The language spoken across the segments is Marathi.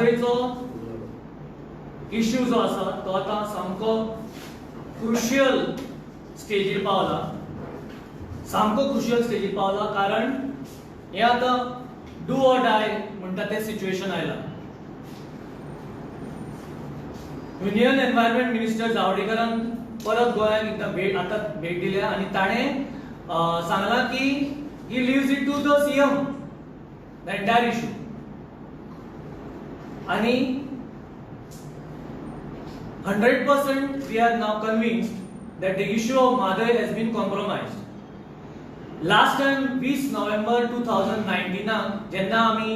मादयचो इश्यू जो आसा तो आता सामको क्रुशियल स्टेजीर पावला, सामको क्रुशियल स्टेजीर पावला, कारण हे आता डू ऑर डाय म्हणटा ते सिच्युएशन आयला. युनियन एनवायरमेंट मिनिस्टर जावडेकरान परत गोंयांक एकदा आता भेट दिल्या आणि ताणें सांगला की he leaves it to the CM the entire issue. आणि 100% we are now convinced that the issue of Madai has been compromised. Last time 20 November 2019 जेन्ना आमी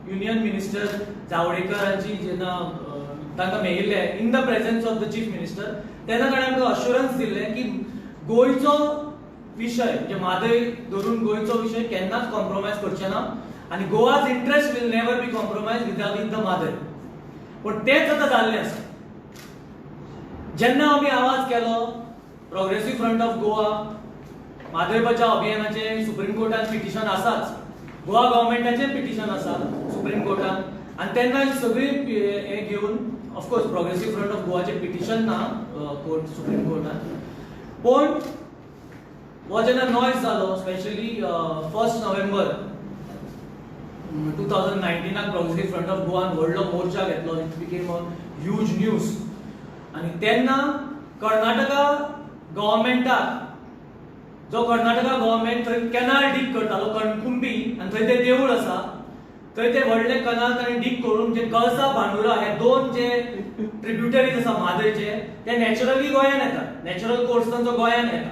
युनियन मिनिस्टर जावडेकरांची जेन्ना तांकां मेळिल्ले in the presence of the chief minister, तेन्ना ताणें आमकां अश्युरन्स दिल्ले की गोंयचो विषय म्हणजे म्हादय धरून गोंयचो विषय केन्नाच कॉम्प्रोमायज करचे ना आणि Goa's interest will never be compromise with the Mhadei. पण तेच आता जाल्लें आसा. जेन्ना आमी आवाज केलो progressive front of Goa Mhadei बचाव अभियानाचे सुप्रीम कोर्टान पिटिशन आसाच, गोवा गव्हर्नमेंटाचे पिटिशन आसा सुप्रीम कोर्टान, आणि तेन्ना सगळी हे घेवन ऑफकोर्स प्रोग्रेसिव्ह फ्रंट ऑफ गोवाचे पिटिशन ना कोर्ट सुप्रीम कोर्टान. पण हो जेन्ना नॉयज जालो specially 1 November 2019 progressive front of गोवान व्हडलो मोर्चा घेतलो, it became a huge news. आणि तेन्ना कर्नाटका गव्हर्नमेंटाक जो कर्नाटका गव्हर्नमेंट थंय कॅनाल डीग करतालो कणकुंबी, आणि थंय ते देवूळ आसा, थंय ते व्हडले कनाल ताणें डीग करून जे कळसा भांडुरा हे दोन जे ट्रिब्युटरीज आसा म्हादयचे ते नॅचरली गोंयान येतात, नॅचरल कोर्स तांचो गोंयान येता,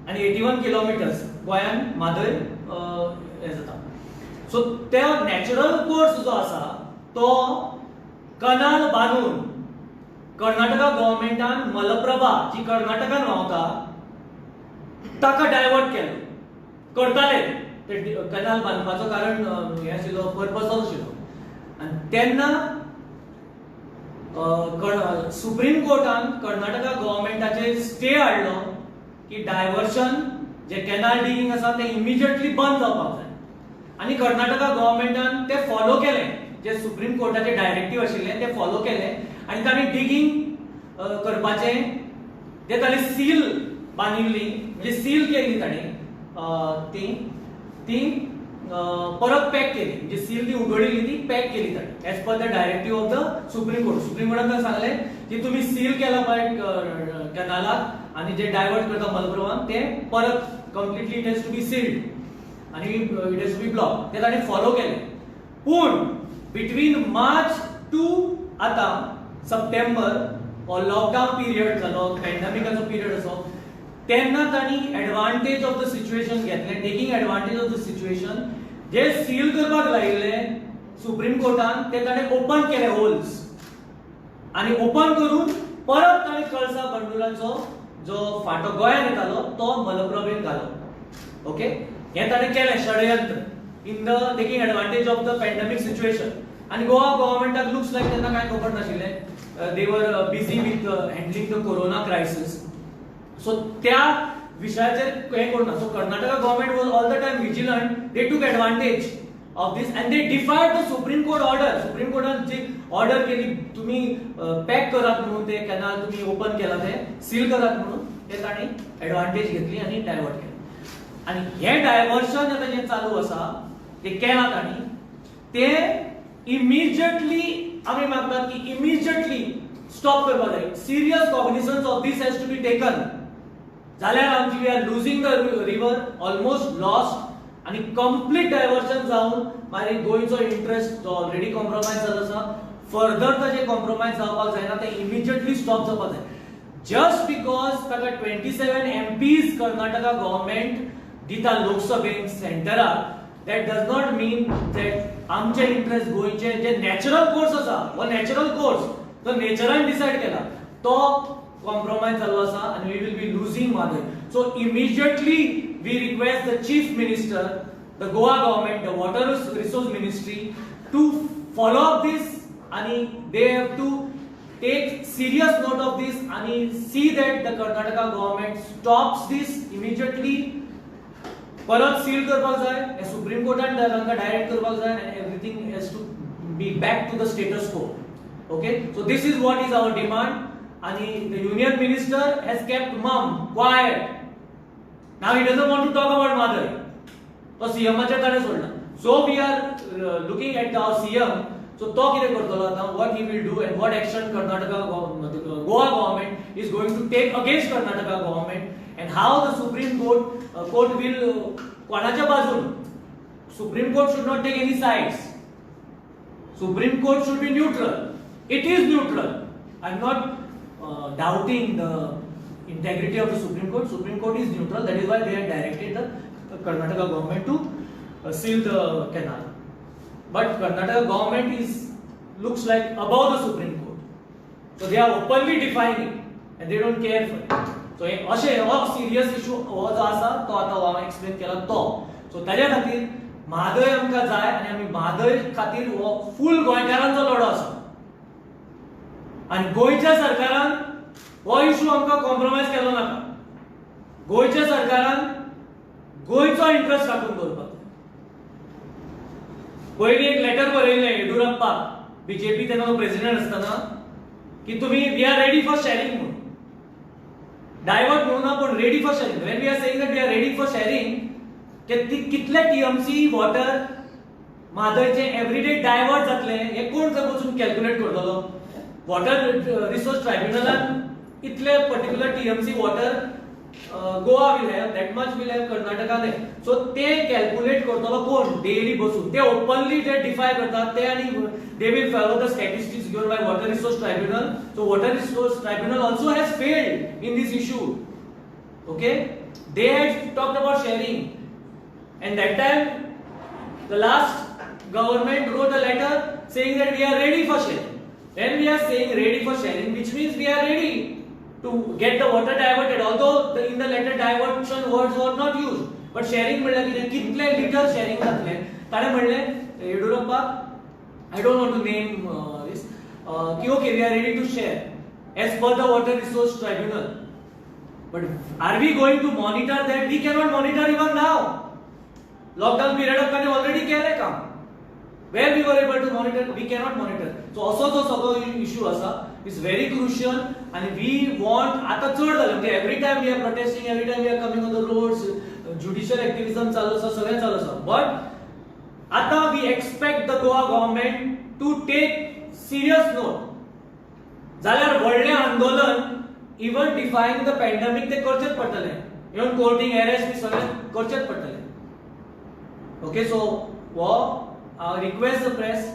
आणि 81 किलोमिटर्स गोंयान म्हादय हे जाता. सो ते नॅचरल कोर्स जो आसा तो कनाल बांदून कर्नाटका गव्हर्नमेंटान मलप्रभा जी कर्नाटकान व्हांवता ताका डायवर्ट केलो, करताले ते कनाल बांदपाचो, कारण हे आशिल्लो पर्पज आशिल्लो. आनी तेन्ना सुप्रीम कोर्टान कर्नाटका गव्हर्नमेंटाचे स्टे हाडलो की डायवर्शन जे कॅनाल डिगिंग आसा ते इमिजिएटली बंद जावपाक जाय. आणि कर्नाटका गव्हर्नमेंटान ते फॉलो केले, जे सुप्रीम कोर्टाचे डायरेक्टिव्ह आशिल्ले ते फॉलो केले, आणि तांणी डिगिंग करपाचे जे तांणी सील बांदिल्ली म्हणजे सील केली तांणी ती परत पॅक केली, म्हणजे सील ती उगडिल्ली ती पॅक केली तांणी as per the directive of the supreme court. Supreme कोर्टान सांगले की तुम्ही सील केला पाहिजे कॅनालाक, आणि जे डायवर्ट करता मलप्रभान ते परत completely it has to be sealed आणि it has to be block, ते तांणी फॉलो केले. पण बिटवीन मार्च टू आता सप्टेंबर हो लॉकडाऊन पिरियड जालो, पॅन्डेमिकाचो पिरियड असो, तेन्ना तांणी एडवांटेज ऑफ द सिच्युएशन घेतले, taking advantage of the situation. जे सील करपाक लायिल्ले सुप्रीम कोर्टान ते ताणें ओपन केले होल्स, आणि ओपन करून परत ताणें कळसा बंडुराचो जो फाटो गोंयान येतालो तो मलप्रभेन घालो. ओके, हे ताणें केलें षडयंत्र in the taking advantage of the pandemic situation. आणि गोवा गव्हर्नमेंटाक लुक्स लायक तेन्ना कांय खबर नाशिल्लें, they were busy with handling the corona crisis. So त्या विशयाचेर हे करना. So Karnataka government was all the time vigilant, they took advantage of this and they defied the supreme court order. Supreme कोर्टान जी ऑर्डर केली तुम्ही पॅक करात म्हणून ते कॅनाल तुम्ही ओपन केला ते सील करात म्हणून, ते तांणी एडवांटेज घेतली आणि डायवर्ट केली. आणि हे डायव्हर्शन आता जे चालू आसा ते केला तांणी, ते इमिजिएटली आमी मागतात की इमिजिएटली स्टॉप करपाक जाय. Serious cognisance of this has to be taken. जाल्यार आमची we are losing the river, almost lost, आणि कंप्लीट डायव्हर्शन जावन मागीर गोंयचो इंटरेस्ट जो ऑलरेडी कॉम्प्रोमायज जालो आसा फर्दर ताजे कॉम्प्रोमायज जावपाक जायना, ते इमिजिएटली स्टॉप जावपाक जाय. जस्ट बिकॉज ताका 27 MPs कर्नाटका गव्हर्नमेंट दिता लोकसभेन सेंटराक, that does not mean that आमचे इंटरेस्ट गोयचे जे नॅचरल कोर्स आसा, वो नॅचरल कोर्स तो नेचरान डिसाइड केला तो कॉम्प्रोमाइज जालो आसा, आणि we will be losing Mhadei. So immediately we request the chief minister, the Goa government, the water resource ministry to follow up this, आणि they have to take serious note of this आणि see that the Karnataka government stops this immediately. परत सील करपाक जाय, सुप्रीम कोर्टान तांकां डायरेक्ट करपाक जाय, everything has to be back to the status quo. Okay, so this is what is our demand. And the union minister has kept mum, quiet. Now he doesn't want to talk about Madai. So CM च्या कडे सोडला. So we are looking at our CM. So तो कितें करतलो आता, what he will do and what action Karnataka Goa government is going to take against Karnataka government, and how the Supreme Court will कोणाच्या बाजून. Supreme Court should not take any sides. Supreme Court should be neutral. It is neutral. I'm not doubting the integrity of the Supreme Court. Supreme Court is neutral. That is why they have directed the Karnataka government to seal the canal. But Karnataka government looks like above the Supreme Court. So they are openly defining and they don't care for it. So अशे हो serious issue हो जो आसा तो आता हांव explain केला तो. So ताज्या खातीर म्हादय आमकां जाय आनी आमी म्हादय खातीर हो फुल गोंयकारांचो लढो आसा. आणि गोयच्या सरकारान हो इशू आमकां कॉम्प्रोमाइज केलो नाका. गोयच्या सरकारान गोयचो इंटरेस्ट राखून दवरपाक. पयली एक लेटर बरयलें येडियुरप्पा बीजेपी तेन्ना प्रेसिडेंट आसतना की तुमी we are ready for sharing म्हणून. डायवर्ट म्हणून ना पण ready for sharing. When we are saying that we are ready for sharing, कितले टीएमसी वॉटर म्हादयचे एवरीडे डायवर्ट जातले हे कोण जर बसून कॅल्क्युलेट करतलो. वॉटर रिसोर्स ट्रायब्युनलान इतले particular TMC water Goa will have, that much will have Karnataka there. So ते कॅल्क्युलेट करतलो कोण डेली बसून. ते ओपनली ते डिफाय करतात ते आणि they will follow the statistics given by Water Resource Tribunal. So Water Resource Tribunal also has failed in this issue. Okay, they had talked about sharing, and that time the last government wrote a letter saying that we are ready for sharing. When we are saying ready for sharing, which means we are ready to get the water diverted, although in the letter diversion words were not used, but sharing म्हणले कितें कितले लिटर शेअरिंग जातले. ताणे म्हणले Yediyurappa, I don't want to name this, ki okay, we are ready to share as per the Water Resource Tribunal. But are we going to monitor that? We cannot monitor even now. Lockdown period आपण already केले काम. Where we were able to monitor, we cannot monitor. So also जो सगळो issue असा is very crucial, and we want आता चढ जालें म्हणजे every time we are protesting, every time we are coming on the roads, judicial activism चालू आसा, सगळें चालू आसा. But आता we expect the Goa government to take serious note. जाल्यार व्हडलें आंदोलन even defying the pandemic ते करचेच पडटले. Even courting arrest बी सगळें करचेच पडटले. Okay, so I request the press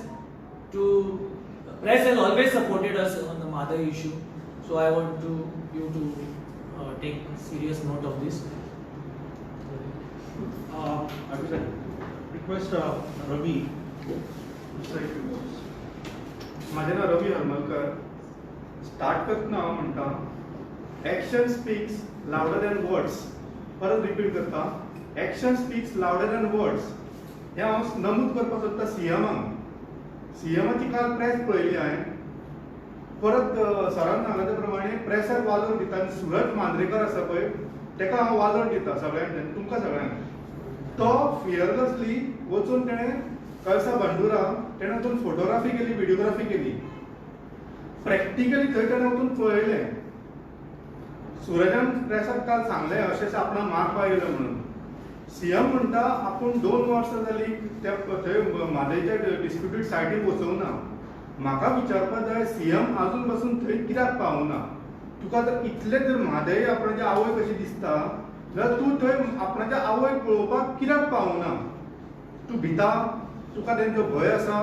to. Press has always supported us on the Madai issue, so I want you to take serious note of this. I would request Ravi to say a few words. माझे नाव रवी हरमलकर. स्टार्ट करतना हांव म्हणटा, action speaks louder than words. परत रिपीट करता, action speaks louder than words. हे हांव नमूद करपाक सोदता सीएमाक. सीएमाची काल प्रेस पळयली हांवें. परत सरान सांगला त्या प्रमाणे प्रेसाक वालोर दिता. आनी सुरत मांद्रेकर आसा पळय तेका हांव वालोर दिता सगळ्यांक, तुमकां सगळ्यांक. तो फियरलेसली वचून तेणें कळसा बंडुरा तेणें वचून फोटोग्राफी केली, व्हिडिओग्राफी केली. प्रॅक्टिकली थंय तेणें वचून पळयलें. सुरजान प्रेसाक काल सांगलें अशें आपणाक मारपाक येयलो म्हणून. सीएम म्हणटा आपूण 2 वर्सां जालीं त्या थंय म्हादयच्या डिस्प्युटेड सायटीक वचूंक ना. म्हाका विचारपाक जाय, सीएम आजून पासून थंय कित्याक पावूना? तुका जर इतले जर म्हादय आपणाची आवय कशी दिसता जाल्यार तूं थंय आपणाच्या आवय पळोवपाक कित्याक पावूना? तूं भिता? तुका तेंचो भंय आसा?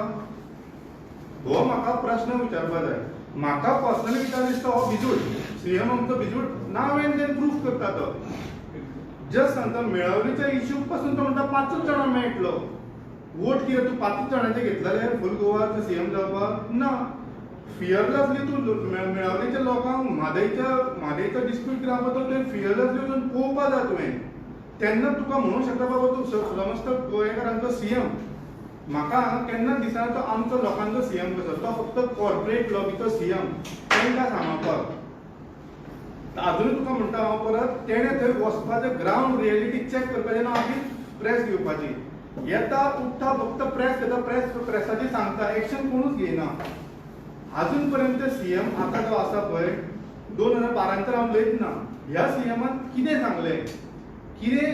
हो म्हाका प्रश्न विचारपाक जाय. म्हाका पर्सनली विचार दिसता हो भिजूट. सीएम आमचो भिजूट नावेन तें प्रूफ करता तो. जस्ट सांगता मेळवणीच्या इश्यू पासून तो म्हणटा 5 जाणां मेळटलो. वोट कितें तूं 5 जाणांचे घेतलेले फूल गोवाचो सीएम जावपाक? ना. फियरलेसली तूं मेळवणीच्या लोकांक म्हादयचो डिस्प्यूट कित्याक तो तें फियरलेसली वचून पळोवपाक जाय तुवें. तेन्ना तुका म्हणूंक शकता बाबा तूं समजता गोंयकारांचो सीएम. म्हाका केन्ना दिसना तो आमचो लोकांचो सीएम कसो. तो फक्त कॉर्पोरेट लॉबीचो सीएम. तांकां सांबाळपाक. अजून तुका म्हणटा हांव परत तेणें थंय वचपाचें ग्रावंड रियलिटी चॅक करपाचें ना, आमी प्रेस घेवपाची. येता उठता फक्त प्रेस येता प्रेसाची सांगता एक्शन कोणूच घेयना. अजून पर्यंत सीएम आता जो आसा पळय 2012 हांव उलयतना ह्या सीएमान कितें सांगलें, कितें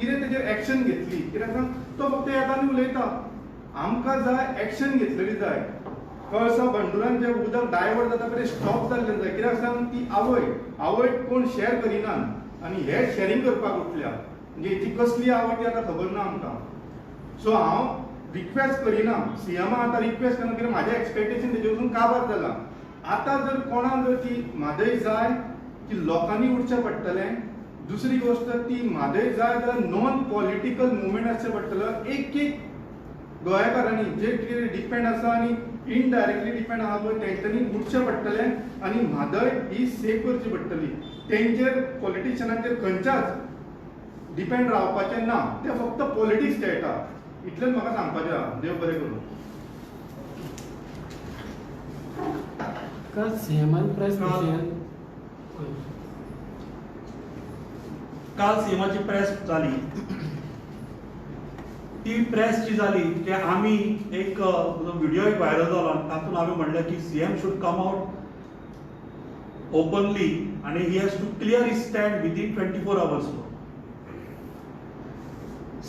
तेजेर एक्शन घेतली, कित्याक सांग तो फक्त येता आनी उलयता. आमकां जाय एक्शन घेतलेली जाय. कळसा बंडुरान जे उदक डायवर्ट जाता पळय स्टॉप जाल्लें जाय. कित्याक सांग ती आवय कोण शेअर करिनात आनी हे शेअरिंग करपाक उठल्या. म्हणजे हेची कसली आवय ती आतां खबर ना आमकां. सो हांव रिक्वेस्ट करिना सीएमा आतां रिक्वेस्ट करना, कित्याक म्हाजें एक्सपेक्टेशन तेजे वचून काबार जालां. आतां जर कोणाक जर ती म्हादय जाय की लोकांनी उठचें पडटलें. दुसरी गोष्ट ती म्हादय जाय जाल्यार नॉन पॉलिटिकल मुवमेंट आसचें पडटलो. एक गोंयकारांनी जे कितें डिपेंड आसा आनी इनडायरेक्टली डिपेंड आहा पळय तेंच्यांनी उठचें पडटलें आनी म्हादय ही सेव करची पडटली. तेंचेर पॉलिटिशियनांचेर खंयच्याच डिपेंड रावपाचें ना. ते फक्त पॉलिटिक्स खेळटा. इतलेंच म्हाका सांगपाचें आहा. देव बरें करूं. काल सीएमान प्रेस काल सीएमाची प्रेस जाली. ती प्रेस जी जाली ते आमी एक व्हिडिओ एक व्हायरल जालो तातूंत आमी म्हणलें की CM should come out openly आणि he has to clear his stand within 24 hours.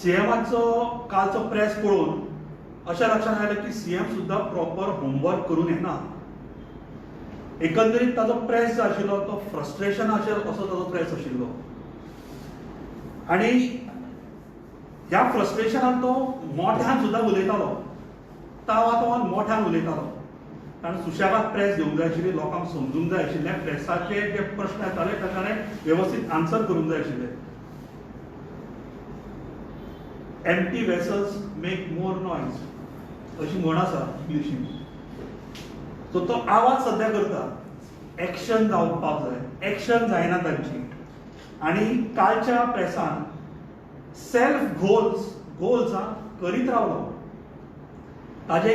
सीएमाचो कालचो प्रेस पळोवन अशें लक्षात आयलें की सीएम सुद्दां प्रॉपर होमवर्क करून येना. एकंदरीत ताजो प्रेस जो आशिल्लो तो फ्रस्ट्रेशन असो ताजो प्रेस आशिल्लो आणि ह्या फ्रस्ट्रेशनान तो मोठ्यान सुद्दां उलयतालो. तावान मोठ्यान उलयतालो. कारण सुशेगाद प्रेस घेवंक जाय आशिल्ली. लोकांक समजूंक जाय आशिल्लें प्रेसाचे जे प्रश्न येताले ताणें वेवस्थीत आन्सर करूंक जाय आशिल्ले. Empty vessels make more noise अशी म्हण आसा इंग्लिशीन. सो तो आवाज सध्या करता. एक्शन जावपाक जाय. एक्शन जायना तांची. आणि कालच्या प्रेसान सेल्फ गोल्स करीत रावलो. ताजे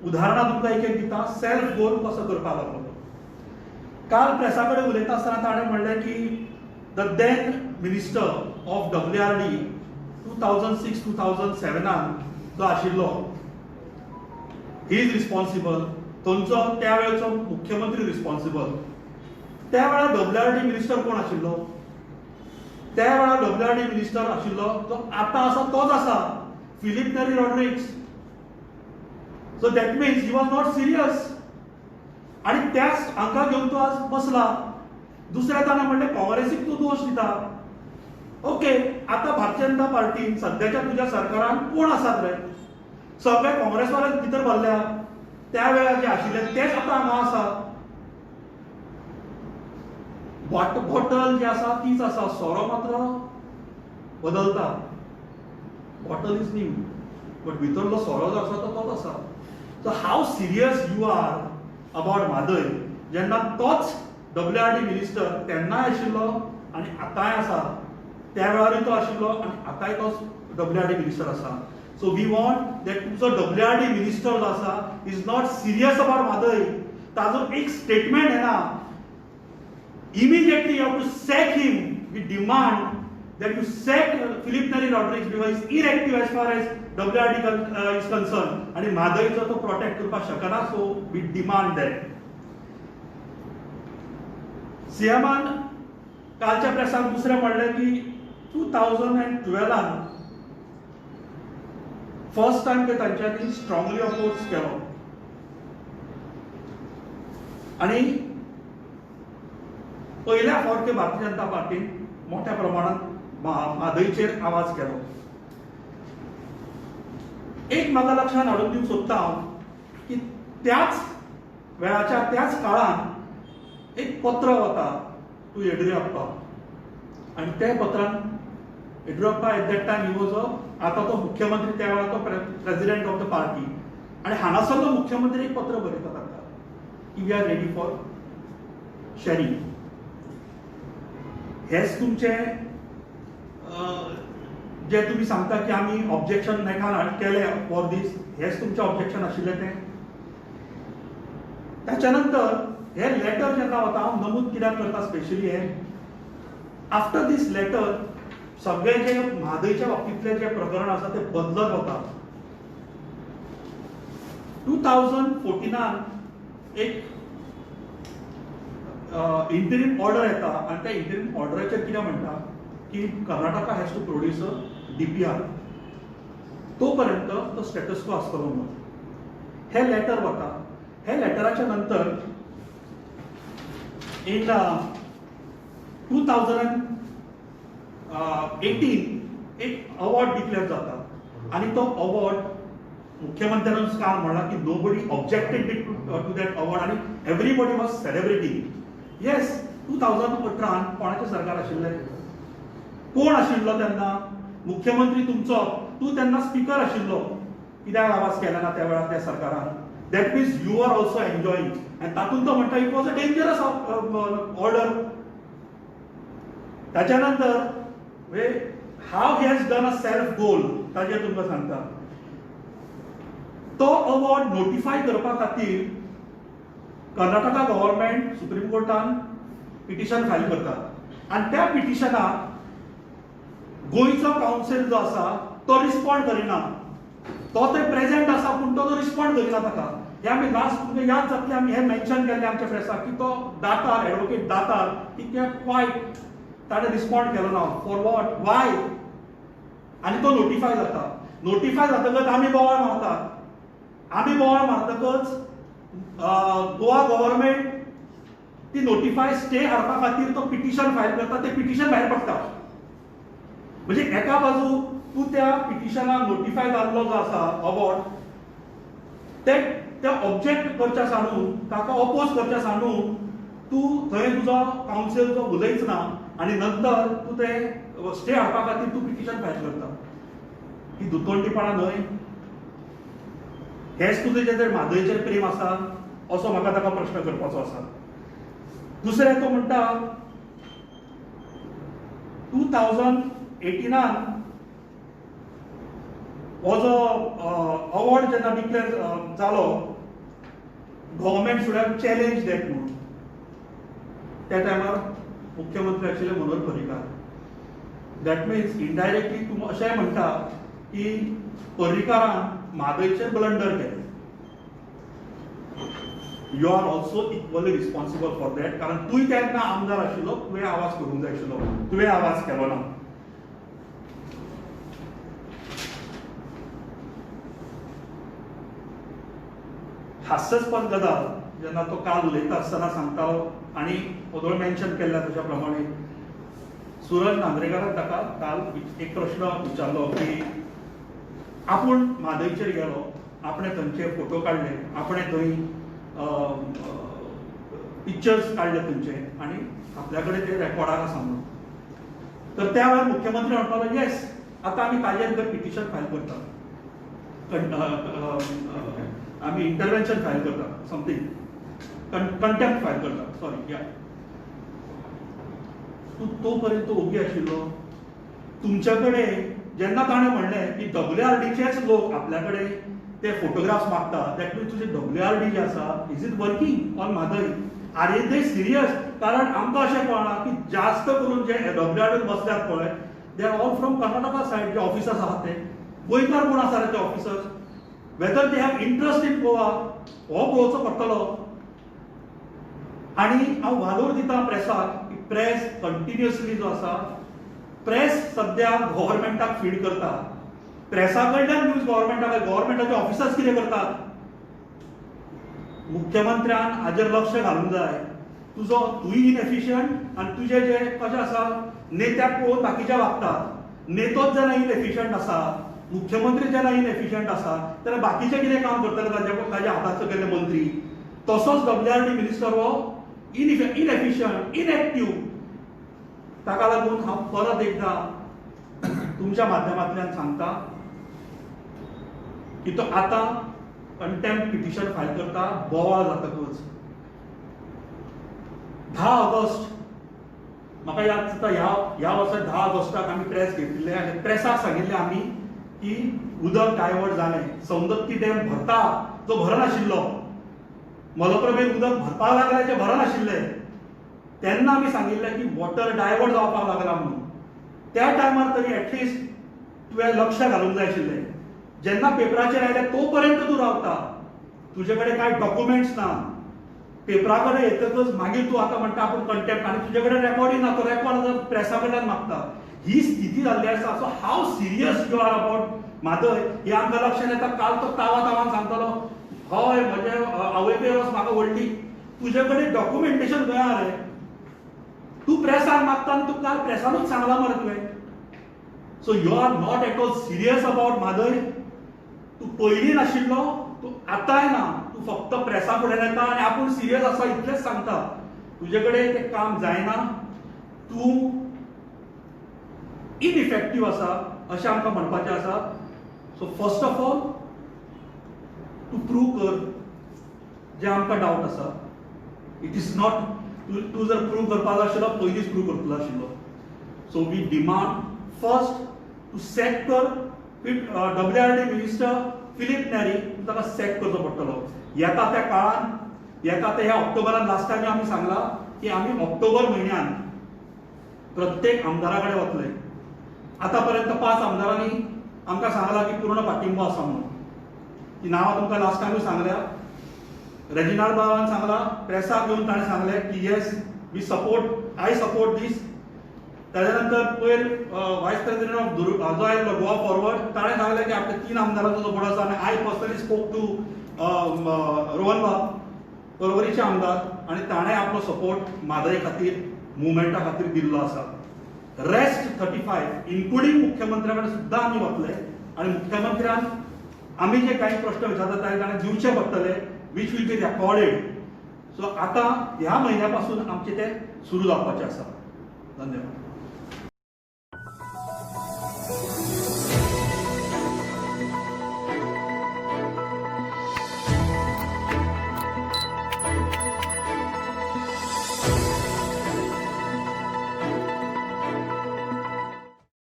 उदाहरणां तुमकां एक दिता. सेल्फ गोल कसो करपाक लागलो. काल प्रेसा कडेन उलयता आसतना ताणें म्हणलें की the then minister of WRD 2006-2007 जो आशिल्लो ही इज रिस्पॉन्सिबल. थंयचो त्या वेळचो मुख्यमंत्री रिस्पॉन्सिबल. त्या वेळार WRD मिनिस्टर कोण आशिल्लो? त्या वेळार WRD मिनिस्टर आशिल्लो जो आतां आसा तोच आसा Filipe Nery Rodrigues. So that means he was not serious. आणि त्याच हांकां घेवन तो आज बसला. दुसऱ्या ताणें म्हणलें काँग्रेसीक तूं दोश दिता. ओके, आता भारतीय जनता पार्टीन सध्याच्या तुझ्या सरकारान कोण आसात रे? सगळे काँग्रेसवाले भितर भरल्या. त्या वेळार जे आशिल्ले तेच आता हांगा आसा. बॉटल जी आसा तीच आसा. सोरो मात्र बदलता. बॉटल इज न्यू बट भितरलो सोरो जो आसा तो तोच आसा. So how serious you are about Mhadei जेन्ना तोच WRD मिनिस्टर तेन्नाय आशिल्लो आनी आतांय आसा. त्या वेळारूय तो आशिल्लो आनी आतांय तोच WRD मिनिस्टर आसा. सो वी वॉन्ट दॅट तुमचो WRD मिनिस्टर जो आसा is not serious about Mhadei. ताजो एक स्टेटमेंट येना. Immediately you have to sack him. We demand that you sack Philip Neri Rodrigues because he is inactive as far as WRD is concerned. आणि म्हादयचो तो प्रोटेक्ट करपाक शकना. So we demand that. सीएमान कालच्या प्रेसाक दुसरें म्हणलें की 2012 फर्स्ट टाइम ते तांच्यांनी स्ट्रॉंगली अपोज केलो आणि पहिल्या फावट भारतीय जनता पार्टीन मोठ्या प्रमाणात म्हादयचेर आवाज केलो. एक म्हाका लक्षांत हाडून दिवंक सोदता हांव की त्याच वेळाच्या त्याच काळान एक पत्र वता टू येडियुरप्पा आणि त्या पत्रान Yediyurappa at that time he was आता तो मुख्यमंत्री त्या वेळार तो प्रेसिडेंट ऑफ द पार्टी आणि हांगासरलो मुख्यमंत्री एक पत्र बरयता ताका की we are ready for sharing. हेच तुमचे जे तुम्ही सांगता की आम्ही ऑब्जेक्शन नेखान केले फॉर दीस. हेच तुमचे ऑब्जेक्शन आशिल्ले ते. त्याच्यानंतर हे लेटर जेन्ना वता हांव नमूद कित्याक करता स्पेशली हे आफ्टर दीस लेटर सगळे जे म्हादयच्या बाबतीतले जे प्रकरण आसा ते बदलत वता. 2014 एक इंटरिम ऑर्डर येता आणि त्या इंटरिम ऑर्डराचेर कितें म्हणटा की Karnataka has to produce a DPR. तो पर्यंत तो स्टेटस को आसतलो म्हणून हे लेटर वता. हे लेटराच्या नंतर इन 2018 एक अवॉर्ड डिक्लेअर जाता आणि तो अवॉर्ड मुख्यमंत्र्यांनीच काल म्हणला की nobody objected to that award आणि एव्हरीबडी वॉज सेलिब्रेटिंग. येस, 2018 कोणाचें सरकार आशिल्लें? कोण आशिल्लो तेन्ना? मुख्यमंत्री तुमचो. तूं तेन्ना स्पीकर आशिल्लो. कित्याक आवाज केला ना त्या वेळार त्या सरकारान? That means you are also enjoying. आनी तातूंत तो म्हणटा it was a dangerous order. ताच्या नंतर हाव he has done a self goal ताजेर तुमकां सांगता. तो अवॉर्ड नोटिफाय करपा खातीर कर्नाटका गव्हर्नमेंट सुप्रीम कोर्टान पिटिशन फायल करता आनी त्या पिटिशनाक गोंयचो कावन्सील जो आसा तो रिस्पॉन्ड करिना. तो थंय प्रेझेंट आसा पूण तो रिस्पॉन्ड करिना ताका. हे आमी लास्ट तुमकां याद जातलें आमी हे मेन्शन केल्लें आमच्या प्रेसाक की तो दातार एडवोकेट दातार कित्याक वायट ताणें रिस्पॉन्ड केलो ना. For what? वाय? आनी तो नोटिफाय जाता. नोटिफाय जातकच आमी बोवाळ मारतात. आमी बोवाळ मारतकच गोवा गव्हर्नमेंट ती नोटिफाय स्टे हाडपा खातीर तो पिटिशन फायल करता. ते पिटिशन भायर पडटा. म्हणजे एका बाजू तूं त्या पिटिशनाक नोटिफाय जाल्लो जो आसा अवॉर्ड ते ऑब्जेक्ट करच्या सांडून ताका ऑपोज करच्या सांडून तूं थंय तुजो कावन्सील जो उलयच ना आनी नंतर तूं ते स्टे हाडपा खातीर तूं पिटिशन फायल करता. ही दुतोंडीपणां न्हय? हेच तुजें जें म्हादयचेर प्रेम आसा असो म्हाका ताका प्रश्न करपाचो आसा. दुसरें तो म्हणटा 2018 हो जो अवॉर्ड जेन्ना डिक्लेअर जालो government should have challenge that म्हणून. त्या टायमार मुख्यमंत्री आशिल्ले Manohar Parrikar. That means indirectly तूं अशेंय म्हणटा की पर्रीकारान म्हादयचेर ब्लंडर केलें. You are also equally responsible for that. कारण तूंय तेन्ना आमदार आशिल्लो. तुवें आवाज करूंक जाय आशिल्लो. तुवें आवाज केलो ना. हास्यास्पद गजाल जेन्ना तो काल उलयता आसतना सांगतालो आनी पदोळ मेन्शन केल्ल्या तशा प्रमाणे सूरज नांद्रेकारान ताका काल एक प्रश्न विचारलो की आपूण म्हादयचेर गेलो, आपणे थंयचे फोटो काडले, आपणे थंय पिक्चर्स काडले थंयचे आनी आपल्या कडेन ते रेकॉर्डार आसा म्हणून. तर त्या वेळार मुख्यमंत्री म्हणटालो येस आतां आमी ताजेर पिटिशन फायल करता. आमी इंटरव्हेन्शन फायल करता. समथींग कंटेम्प्ट फायल करता. सॉरी या तो पर्यंत ओगी आशिल्लो. तुमच्या कडेन जेन्ना ताणें म्हणलें की WRDचेच लोक आपल्या कडेन ते फोटोग्राफ्स मागता, दॅट मीन्स तुजें WRD जे आसा is it working on Mhadei? Or is they serious? कारण आमकां अशें कळना की जास्त करून जे WRD बसल्यात पळय they are all from Karnataka said. जे ऑफिसर्स आहात ते गोंयकार कोण आसा रे ते officers? Whether they have interest in Goa हो पळोवचो पडटलो. आनी हांव वालोर दिता प्रेसाक की प्रेस कंटिन्युअसली जो आसा प्रेस सद्या गव्हर्नमेंटाक फीड करता. प्रेसा कडल्यान न्यूज गव्हर्नमेंटाचे ऑफिसर्स कितें करतात? मुख्यमंत्र्यान हाजेर लक्ष घालूंक जाय. तूंय इनएफिशियंट आनी तुजें जे कशें आसा नेत्याक पळोवन बाकीचे वागतात. नेतोच जेन्ना इनएफिशियंट आसा, मुख्यमंत्री जेन्ना इनएफिशियंट आसा तेन्ना बाकीचे कितें काम करतले ताजे हातांत सकयले मंत्री? तसोच WRD मिनिस्टर हो इनएफिशियंट, इनएक्टिव्ह. ताका लागून हांव परत एकदां तुमच्या माध्यमांतल्यान सांगता की तो आतां कंटेम्प्ट पिटिशन फायल करता बोवाळ जातकच. 10 ऑगस्ट म्हाका याद जाता ह्या वर्सा 10 ऑगस्टाक आमी प्रेस घेतिल्ले आनी प्रेसाक सांगिल्लें आमी की उदक डायवर्ट जालें. सौंदत्ती डॅम भरता जो भरनाशिल्लो, मलप्रभेत उदक भरपाक लागलें जें भरनाशिल्लें, तेन्ना आमी सांगिल्लें की वॉटर डायवर्ट जावपाक लागला म्हणून. त्या टायमार तरी एटलिस्ट तुवें लक्ष घालूंक जाय आशिल्लें. जेन्ना पेपराचेर आयले तोपर्यंत तूं रावता, तुजे कडेन कांय डॉक्युमेंट्स ना, पेपरा कडेन येतकच मागीर तूं आतां म्हणटा आपूण कंटेम्प्ट, आनी तुजे कडेन रेकॉर्डूय ना, तो रेकॉर्ड प्रेसा कडल्यान मागता. ही स्थिती जाल्ली आसा. So how serious you are about Mhadei हे आमकां लक्षांत येता. काल तो तावान सांगतालो, हय म्हजे आवय पेरस म्हाका व्हडली. तुजे कडेन डॉक्युमेंटेशन खंय आहा रे? तूं प्रेसाक मागता आनी तूं काल प्रेसानूच सांगला मरे तुवें. So you are not at all serious about Mhadei. तूं पयलीं नाशिल्लो, तूं आतांय ना. तूं फक्त प्रेसा फुडें येता आनी आपूण सिरियस आसा इतलेंच सांगता. तुजे कडेन तें काम जायना. तूं इनइफेक्टीव आसा अशें आमकां म्हणपाचें आसा. सो फर्स्ट ऑफ ऑल तूं प्रूव कर जे आमकां डावट आसा. इट इज नॉट तूं जर प्रूव करपाक आशिल्लो पयलींच प्रूव करतलो आशिल्लो. सो वी डिमांड फर्स्ट तूं सॅक कर WRD मिनिस्टर फिलीप नॅरी, ताका सॅक करचो पडटलो. येता त्या काळान, येता त्या ह्या ऑक्टोबरान लास्ट टायम आमी सांगला की आमी ऑक्टोबर म्हयन्यान प्रत्येक आमदारा कडेन वतले. आतां पर्यंत 5 आमदारांनी आमकां सांगला की पूर्ण पाठिंबो आसा म्हणून. ती नांवां तुमकां लास्ट टायमूय सांगल्या. रेजिनाल्ड बाबान सांगला, प्रेसाक घेवन ताणें सांगलें की yes we support, I support this. ताजे नंतर पयर वायस प्रेसिडेंट ऑफ जो आयिल्लो गोवा फॉरवर्ड, ताणें सांगलें की आपल्या 3 आमदारांचो सपोर्ट आसा. आनी I personally spoke to Rohan Bab, परवरीचे आमदार, आनी ताणें आपलो सपोर्ट म्हादय खातीर, मुवमेंटा खातीर दिल्लो आसा. रेस्ट 35 इन्क्लुडींग मुख्यमंत्र्या कडेन सुद्दां आमी वतले आनी मुख्यमंत्र्यान आमी जे काही प्रश्न विचारतात ताणें दिवचे पडटले, which will be recorded. So आतां ह्या म्हयन्या पासून आमचें तें सुरू जावपाचें आसा. धन्यवाद.